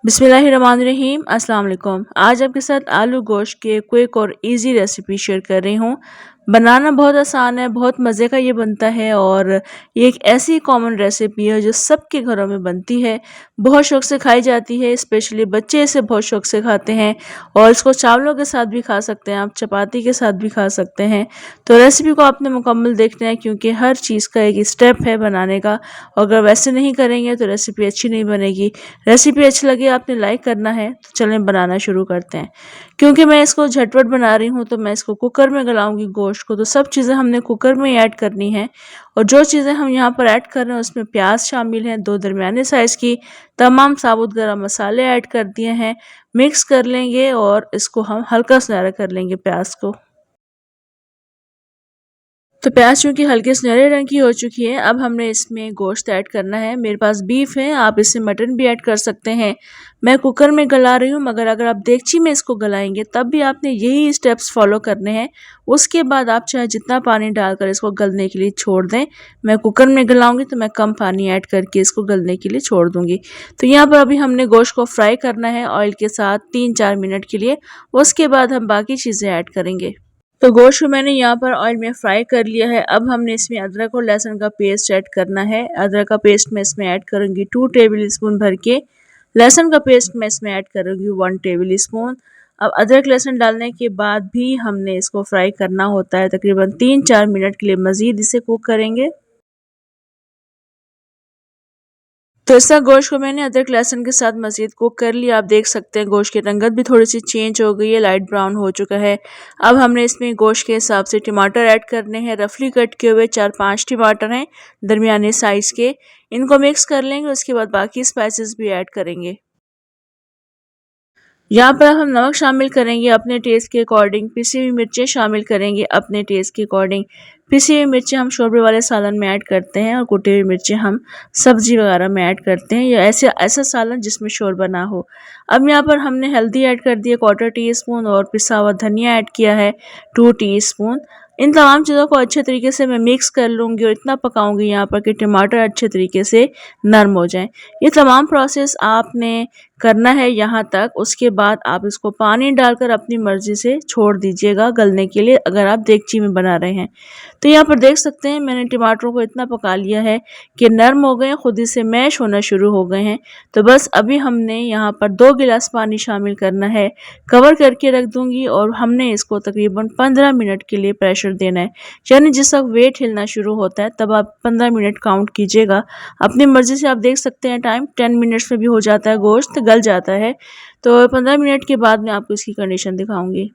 बिस्मिल्लाहिर्रहमानिर्रहीम अस्सलाम वालेकुम। आज आपके साथ आलू गोश्त के क्विक और इजी रेसिपी शेयर कर रही हूँ। बनाना बहुत आसान है, बहुत मज़े का ये बनता है और ये एक ऐसी कॉमन रेसिपी है जो सबके घरों में बनती है, बहुत शौक से खाई जाती है। स्पेशली बच्चे इसे बहुत शौक से खाते हैं और इसको चावलों के साथ भी खा सकते हैं, आप चपाती के साथ भी खा सकते हैं। तो रेसिपी को आपने मुकम्मल देखना है क्योंकि हर चीज़ का एक स्टेप है बनाने का, और अगर वैसे नहीं करेंगे तो रेसिपी अच्छी नहीं बनेगी। रेसिपी अच्छी लगी आपने लाइक करना है। तो चलें बनाना शुरू करते हैं। क्योंकि मैं इसको झटपट बना रही हूँ तो मैं इसको कुकर में गलाऊंगी गोश्त को, तो सब चीज़ें हमने कुकर में ही ऐड करनी है। और जो चीज़ें हम यहाँ पर ऐड कर रहे हैं उसमें प्याज शामिल हैं, 2 दरमियाने साइज़ की, तमाम साबुत गरम मसाले ऐड कर दिए हैं। मिक्स कर लेंगे और इसको हम हल्का सुनहरा कर लेंगे प्याज को। तो प्याज चूँकि हल्के सुनहरे रंग की हो चुकी है, अब हमने इसमें गोश्त ऐड करना है। मेरे पास बीफ है, आप इसमें मटन भी ऐड कर सकते हैं। मैं कुकर में गला रही हूँ, मगर अगर आप देगची में इसको गलाएंगे तब भी आपने यही स्टेप्स फॉलो करने हैं। उसके बाद आप चाहे जितना पानी डालकर इसको गलने के लिए छोड़ दें। मैं कुकर में गलाऊंगी तो मैं कम पानी ऐड करके इसको गलने के लिए छोड़ दूंगी। तो यहाँ पर अभी हमने गोश्त को फ्राई करना है ऑयल के साथ 3-4 मिनट के लिए। उसके बाद हम बाकी चीज़ें ऐड करेंगे। तो गोश्त को मैंने यहाँ पर ऑयल में फ्राई कर लिया है। अब हमने इसमें अदरक और लहसुन का पेस्ट ऐड करना है। अदरक का पेस्ट मैं इसमें ऐड करूँगी 2 टेबल स्पून भर के। लहसुन का पेस्ट मैं इसमें ऐड करूँगी 1 टेबल स्पून। अब अदरक लहसुन डालने के बाद भी हमने इसको फ्राई करना होता है, तकरीबन 3-4 मिनट के लिए मज़ीद इसे कुक करेंगे। तो ऐसा गोश्त को मैंने अदरक लहसुन के साथ मज़ीद कुक कर लिया। आप देख सकते हैं गोश्त की रंगत भी थोड़ी सी चेंज हो गई है, लाइट ब्राउन हो चुका है। अब हमने इसमें गोश्त के हिसाब से टमाटर ऐड करने हैं। रफली कट किए हुए 4-5 टमाटर हैं, दरमियाने साइज़ के। इनको मिक्स कर लेंगे, उसके बाद बाकी स्पाइसेस भी ऐड करेंगे। यहाँ पर हम नमक शामिल करेंगे अपने टेस्ट के अकॉर्डिंग, पिसी हुई मिर्चें शामिल करेंगे अपने टेस्ट के अकॉर्डिंग। पिसी हुई मिर्चें हम शोरबे वाले सालन में ऐड करते हैं और कुटी हुई मिर्चें हम सब्जी वगैरह में ऐड करते हैं, या ऐसे ऐसा सालन जिसमें शोरबा ना हो। अब यहाँ पर हमने हल्दी ऐड कर दी है 1/4 टीस्पून और पिसा हुआ धनिया ऐड किया है 2 टीस्पून। इन तमाम चीज़ों को अच्छे तरीके से मैं मिक्स कर लूँगी और इतना पकाऊंगी यहाँ पर कि टमाटर अच्छे तरीके से नरम हो जाएं। ये तमाम प्रोसेस आपने करना है यहाँ तक। उसके बाद आप इसको पानी डालकर अपनी मर्ज़ी से छोड़ दीजिएगा गलने के लिए, अगर आप देगची में बना रहे हैं। तो यहाँ पर देख सकते हैं मैंने टमाटरों को इतना पका लिया है कि नरम हो गए हैं, खुद ही से मैश होना शुरू हो गए हैं। तो बस अभी हमने यहाँ पर 2 गिलास पानी शामिल करना है। कवर करके रख दूँगी और हमने इसको तकरीबन 15 मिनट के लिए प्रेशर देना है। यानी जिस वक्त वेट हिलना शुरू होता है तब आप 15 मिनट काउंट कीजिएगा। अपनी मर्ज़ी से आप देख सकते हैं, टाइम 10 मिनट्स में भी हो जाता है, गोश्त गल जाता है। तो 15 मिनट के बाद मैं आपको इसकी कंडीशन दिखाऊंगी।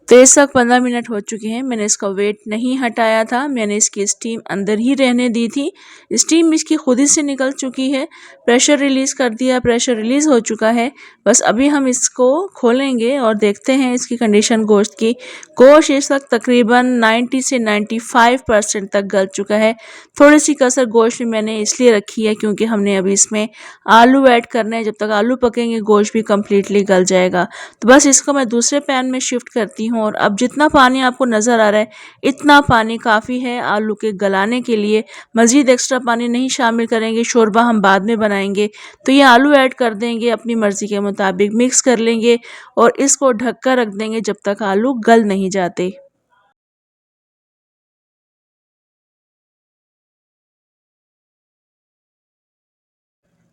तो इस वक्त 15 मिनट हो चुके हैं। मैंने इसका वेट नहीं हटाया था, मैंने इसकी स्टीम अंदर ही रहने दी थी। स्टीम इसकी खुद ही से निकल चुकी है। प्रेशर रिलीज़ कर दिया, प्रेशर रिलीज़ हो चुका है। बस अभी हम इसको खोलेंगे और देखते हैं इसकी कंडीशन गोश्त की। गोश्त इस वक्त तकरीबन 90 से 95% तक गल चुका है। थोड़ी सी कसर गोश्त में मैंने इसलिए रखी है क्योंकि हमने अभी इसमें आलू ऐड करने हैं। जब तक आलू पकेंगे गोश्त भी कम्प्लीटली गल जाएगा। तो बस इसको मैं दूसरे पैन में शिफ्ट करती हूँ और अब जितना पानी आपको नज़र आ रहा है इतना पानी काफ़ी है आलू के गलाने के लिए। मज़ीद एक्स्ट्रा पानी नहीं शामिल करेंगे, शोरबा हम बाद में बनाएंगे। तो ये आलू ऐड कर देंगे, अपनी मर्ज़ी के मुताबिक मिक्स कर लेंगे और इसको ढक कर रख देंगे जब तक आलू गल नहीं जाते।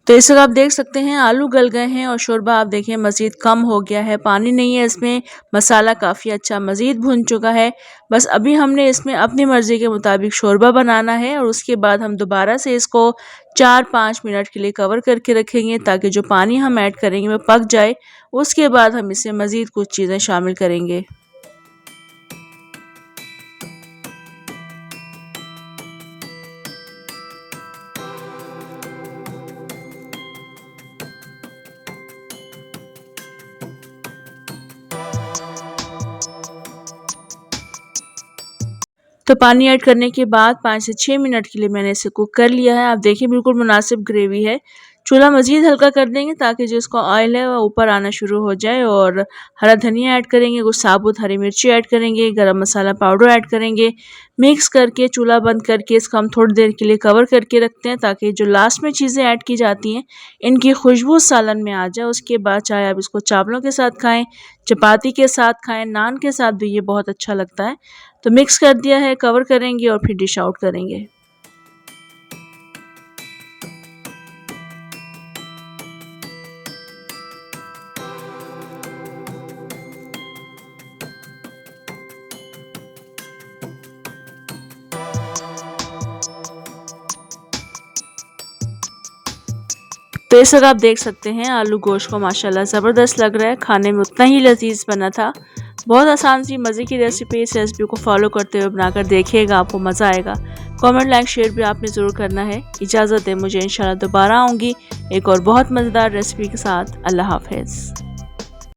तो इस वक्त आप देख सकते हैं आलू गल गए हैं और शोरबा आप देखें मज़ीद कम हो गया है, पानी नहीं है इसमें। मसाला काफ़ी अच्छा मज़ीद भुन चुका है। बस अभी हमने इसमें अपनी मर्ज़ी के मुताबिक शोरबा बनाना है और उसके बाद हम दोबारा से इसको 4-5 मिनट के लिए कवर करके रखेंगे ताकि जो पानी हम ऐड करेंगे वो पक जाए। उसके बाद हम इसमें मज़ीद कुछ चीज़ें शामिल करेंगे। तो पानी ऐड करने के बाद 5 से 6 मिनट के लिए मैंने इसे कुक कर लिया है। आप देखिए बिल्कुल मुनासिब ग्रेवी है। चूल्हा मज़ीद हल्का कर देंगे ताकि जो इसका ऑयल है वो ऊपर आना शुरू हो जाए। और हरा धनिया ऐड करेंगे, कुछ साबुत हरी मिर्ची ऐड करेंगे, गरम मसाला पाउडर ऐड करेंगे। मिक्स करके चूल्हा बंद करके इसको हम थोड़ी देर के लिए कवर करके रखते हैं ताकि जो लास्ट में चीज़ें ऐड की जाती हैं इनकी खुशबू सालन में आ जाए। उसके बाद चाहे आप इसको चावलों के साथ खाएं, चपाती के साथ खाएं, नान के साथ भी ये बहुत अच्छा लगता है। तो मिक्स कर दिया है, कवर करेंगे और फिर डिश आउट करेंगे। तो इस वक्त आप देख सकते हैं आलू गोश्त को माशाल्लाह ज़बरदस्त लग रहा है, खाने में उतना ही लजीज बना था। बहुत आसान सी मज़े की रेसिपी। इस रेसिपी को फॉलो करते हुए बनाकर देखिएगा, आपको मज़ा आएगा। कमेंट लाइक शेयर भी आपने ज़रूर करना है। इजाज़त है मुझे, इंशाल्लाह दोबारा आऊँगी एक और बहुत मज़ेदार रेसिपी के साथ। अल्लाह हाफ़िज़।